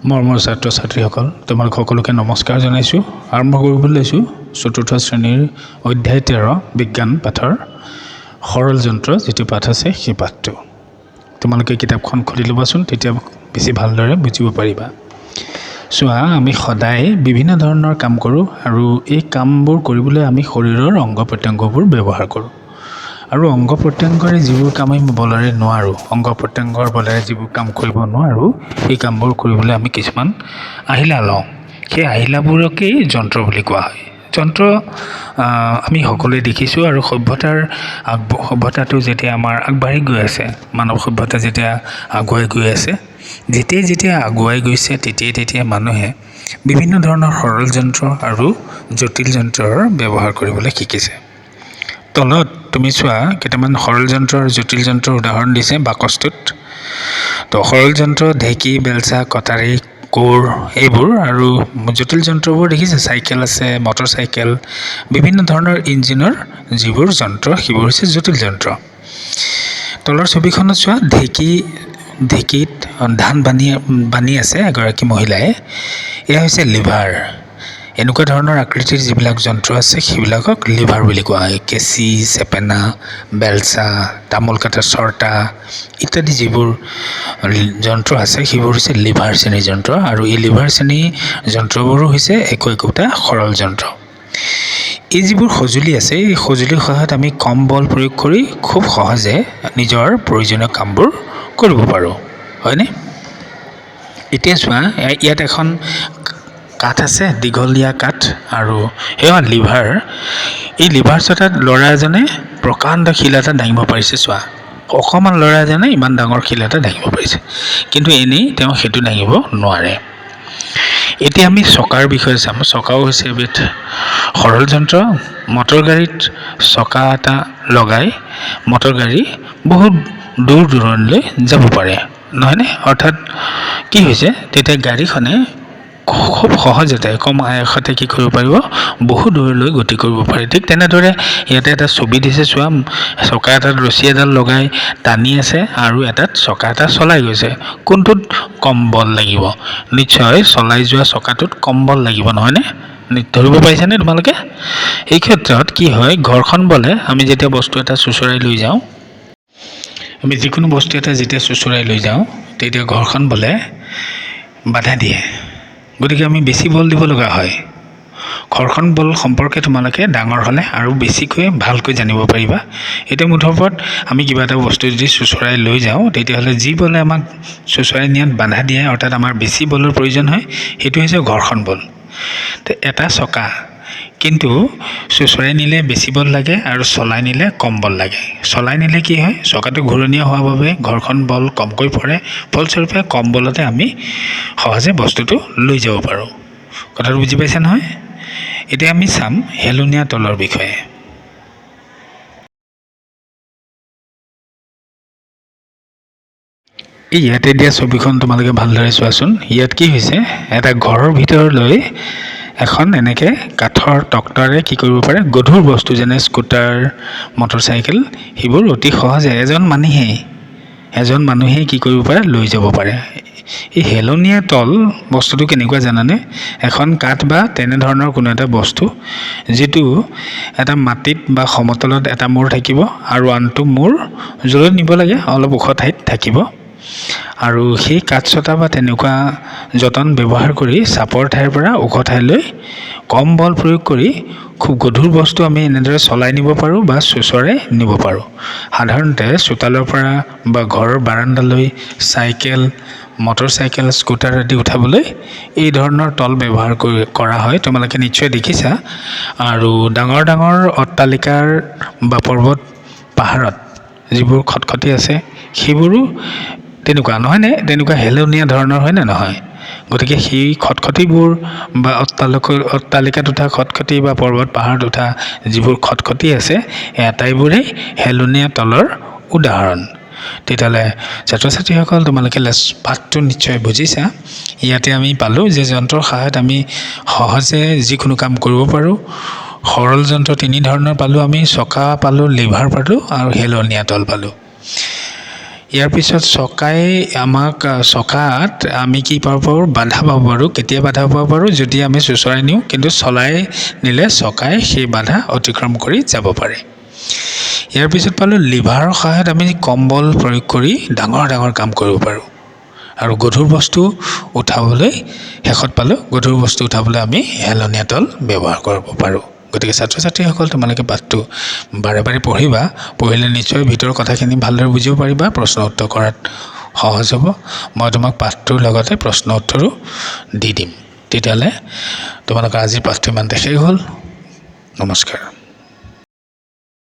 মৰমৰ ছাত্ৰ ছাত্ৰীসকল তোমালোক সকলোকে নমস্কাৰ জনাইছোঁ। আৰম্ভ কৰিবলৈ লৈছোঁ চতুৰ্থ শ্ৰেণীৰ অধ্যায় 13 বিজ্ঞান পাঠৰ সৰল যন্ত্ৰ যিটো পাঠ আছে সেই পাঠটো। তোমালোকে কিতাপখন খুলি ল'বাচোন, তেতিয়া বেছি ভালদৰে বুজিব পাৰিবা। চোৱা, আমি সদায় বিভিন্ন ধৰণৰ কাম কৰোঁ আৰু এই কামবোৰ কৰিবলৈ আমি শৰীৰৰ অংগ প্ৰত্যংগবোৰ ব্যৱহাৰ কৰোঁ। আৰু অংগ প্ৰত্যংগৰে যিবোৰ কাম আমি বলেৰে নোৱাৰোঁ, অংগ প্ৰত্যংগৰ বলেৰে যিবোৰ কাম কৰিব নোৱাৰোঁ, এই কামবোৰ কৰিবলৈ আমি কিছুমান আহিলা লওঁ। সেই আহিলাবোৰকেই যন্ত্ৰ বুলি কোৱা হয়। যন্ত্ৰ আমি সকলোৱে দেখিছোঁ আৰু সভ্যতাটো যেতিয়া আমাৰ আগবাঢ়ি গৈ আছে, মানৱ সভ্যতা যেতিয়া আগুৱাই গৈ আছে, যেতিয়া আগুৱাই গৈছে তেতিয়া মানুহে বিভিন্ন ধৰণৰ সৰল যন্ত্ৰ আৰু জটিল যন্ত্ৰৰ ব্যৱহাৰ কৰিবলৈ শিকিছে। তলত তুমি চোৱা, কেইটামান সৰল যন্ত্ৰ আৰু জটিল যন্ত্ৰৰ উদাহৰণ দিছে বাকচটোত। তো সৰল যন্ত্ৰ ঢেঁকী, বেলচা, কটাৰী, কোৰ এইবোৰ, আৰু জটিল যন্ত্ৰবোৰ দেখিছে চাইকেল আছে, মটৰ চাইকেল, বিভিন্ন ধৰণৰ ইঞ্জিনৰ যিবোৰ যন্ত্ৰ সেইবোৰ হৈছে জটিল যন্ত্ৰ। তলৰ ছবিখনত চোৱা, ঢেঁকীত ধান বানি আছে এগৰাকী মহিলাই। এয়া হৈছে লিভাৰ। এনেকুৱা ধৰণৰ আকৃতিৰ যিবিলাক যন্ত্ৰ আছে সেইবিলাকক লিভাৰ বুলি কোৱা হয়। কেঁচি, চেপেনা, বেলচা, তামোল কাটা চৰ্তা ইত্যাদি যিবোৰ যন্ত্ৰ আছে সেইবোৰ হৈছে লিভাৰ শ্ৰেণীৰ যন্ত্ৰ, আৰু এই লিভাৰ শ্ৰেণীৰ যন্ত্ৰবোৰো হৈছে একোটা সৰল যন্ত্ৰ। এই যিবোৰ সঁজুলি আছে, এই সঁজুলিৰ সহায়ত আমি কম বল প্ৰয়োগ কৰি খুব সহজে নিজৰ প্ৰয়োজনীয় কামবোৰ কৰিব পাৰোঁ, হয়নে? এতিয়া চোৱা, ইয়াত এখন কাঠ আছে, দীঘলীয়া কাঠ, আৰু সেয়া লিভাৰ। এই লিভাৰ চটাত ল'ৰা এজনে প্ৰকাণ্ড শিল এটা দাঙিব পাৰিছে। চোৱা, অকণমান ল'ৰা এজনে ইমান ডাঙৰ শিল এটা দাঙিব পাৰিছে, কিন্তু এনেই তেওঁ সেইটো দাঙিব নোৱাৰে। এতিয়া আমি চকাৰ বিষয়ে চাম। চকাও হৈছে এবিধ সৰল যন্ত্ৰ। মটৰ গাড়ীত চকা এটা লগাই মটৰ গাড়ী বহুত দূৰ দূৰণিলৈ যাব পাৰে, নহয়নে? অৰ্থাৎ কি হৈছে, তেতিয়া গাড়ীখনে খুব সহজতে কম আয়াসতে কি কৰিব পাৰিব, বহু দূৰলৈ গতি কৰিব পাৰে। ঠিক তেনেদৰে ইয়াতে এটা ছবি দিছে, চোৱা, চকা এটাত ৰছী এডাল লগাই টানি আছে আৰু এটাত চকা এটা চলাই গৈছে। কোনটোত কম বল লাগিব? নিশ্চয় চলাই যোৱা চকাটোত কম বল লাগিব, নহয়নে? ধৰিব পাৰিছানে তোমালোকে? এই ক্ষেত্ৰত কি হয়, ঘৰ্ষণ বলে আমি যেতিয়া বস্তু এটা চুচৰাই লৈ যাওঁ, আমি যিকোনো বস্তু এটা যেতিয়া চুচৰাই লৈ যাওঁ, তেতিয়া ঘৰ্ষণ বলে বাধা দিয়ে। গতিকে আমি বেছি বল দিব লগা হয়। ঘৰ্ষণ বল সম্পৰ্কে তোমালোকে ডাঙৰ হ'লে আৰু বেছিকৈ ভালকৈ জানিব পাৰিবা। এতিয়া মুঠৰ আমি কিবা এটা বস্তু যদি চুচৰাই লৈ যাওঁ, তেতিয়াহ'লে যি বলে আমাক চুচৰাই নিয়াত বাধা দিয়ে, অৰ্থাৎ আমাৰ বেছি বলৰ প্ৰয়োজন হয়, সেইটো হৈছে ঘৰ্ষণ বল। এটা চকা কিন্তু চুচৰাই নিলে বেছি বল লাগে আৰু চলাই নিলে কম বল লাগে। চলাই নিলে কি হয়, চকাটো ঘূৰণীয়া হোৱাৰ বাবে ঘৰ্ষণ বল কমকৈ পৰে, ফলস্বৰূপে কম বলতে আমি সহজে বস্তুটো লৈ যাব পাৰোঁ। কথাটো বুজি পাইছা নহয়? এতিয়া আমি চাম হেলনীয়া তলৰ বিষয়ে। ইয়াতে দিয়া ছবিখন তোমালোকে ভালদৰে চোৱাচোন। ইয়াত কি হৈছে, এটা ঘৰৰ ভিতৰলৈ এখন এনেকৈ কাঠৰ তক্তাৰে কি কৰিব পাৰে, গধুৰ বস্তু যেনে স্কুটাৰ, মটৰ চাইকেল, সেইবোৰ অতি সহজে এজন মানুহেই কি কৰিব পাৰে, লৈ যাব পাৰে। এই হেলনীয়া তল বস্তুটো কেনেকুৱা জানানে? এখন কাঠ বা তেনেধৰণৰ কোনো এটা বস্তু, যিটো এটা মাটিত বা সমতলত এটা মূৰ থাকিব আৰু আনটো মূৰ য'লৈ নিব লাগে অলপ ওখ ঠাইত থাকিব, আৰু সেই কাঠ চটা বা তেনেকুৱা যতন ব্যৱহাৰ কৰি চাপৰ ঠাইৰ পৰা ওখ ঠাইলৈ কম বল প্ৰয়োগ কৰি খুব গধুৰ বস্তু আমি এনেদৰে চলাই নিব পাৰোঁ বা চুচৰাই নিব পাৰোঁ। সাধাৰণতে চোতালৰ পৰা বা ঘৰৰ বাৰাণ্ডালৈ চাইকেল, মটৰ চাইকেল, স্কুটাৰ আদি উঠাবলৈ এই ধৰণৰ তল ব্যৱহাৰ কৰা হয়। তোমালোকে নিশ্চয় দেখিছা। আৰু ডাঙৰ ডাঙৰ অট্টালিকাৰ বা পৰ্বত পাহাৰত যিবোৰ খটখটি আছে, সেইবোৰো তেনেকুৱা নহয়নে? তেনেকুৱা হেলনীয়া ধৰণৰ হয়নে নহয়? গতিকে সেই খটখটিবোৰ বা অট্টালিকাত উঠা খটখটি বা পৰ্বত পাহাৰত উঠা যিবোৰ খটখটি আছে, আটাইবোৰেই হেলনীয়া তলৰ উদাহৰণ। তেতিয়াহ'লে ছাত্ৰ ছাত্ৰীসকল, তোমালোকে পাঠটো নিশ্চয় বুজিছা। ইয়াতে আমি পালোঁ যে যন্ত্ৰৰ সহায়ত আমি সহজে যিকোনো কাম কৰিব পাৰোঁ। সৰল যন্ত্ৰ তিনি ধৰণৰ পালোঁ আমি, চকা পালোঁ, লিভাৰ পালোঁ আৰু হেলনীয়া তল পালোঁ। ইয়াৰ পিছত চকাই আমাক চকাত আমি কি পাব পাৰোঁ বাধা পাব পাৰোঁ কেতিয়া বাধা পাব পাৰোঁ যদি আমি চুচৰাই নিওঁ কিন্তু চলাই নিলে চকাই সেই বাধা অতিক্ৰম কৰি যাব পাৰে ইয়াৰ পিছত পালোঁ লিভাৰৰ সহায়ত আমি কম বল প্ৰয়োগ কৰি ডাঙৰ ডাঙৰ কাম কৰিব পাৰোঁ আৰু গধুৰ বস্তু উঠাবলৈ শেষত পালোঁ গধুৰ বস্তু উঠাবলৈ আমি হেলনীয়া তল ব্যৱহাৰ কৰিব পাৰোঁ গতিকে ছাত্ৰ ছাত্ৰীসকল তোমালোকে পাঠটো বাৰে বাৰে পঢ়িবা পঢ়িলে নিশ্চয় ভিতৰৰ কথাখিনি ভালদৰে বুজিব পাৰিবা প্ৰশ্ন উত্তৰ কৰাত সহজ হ'ব মই তোমাক পাঠটোৰ লগতে প্ৰশ্ন উত্তৰো দি দিম তেতিয়াহ'লে তোমালোকৰ আজিৰ পাঠটো ইমানতে শেষ হ'ল নমস্কাৰ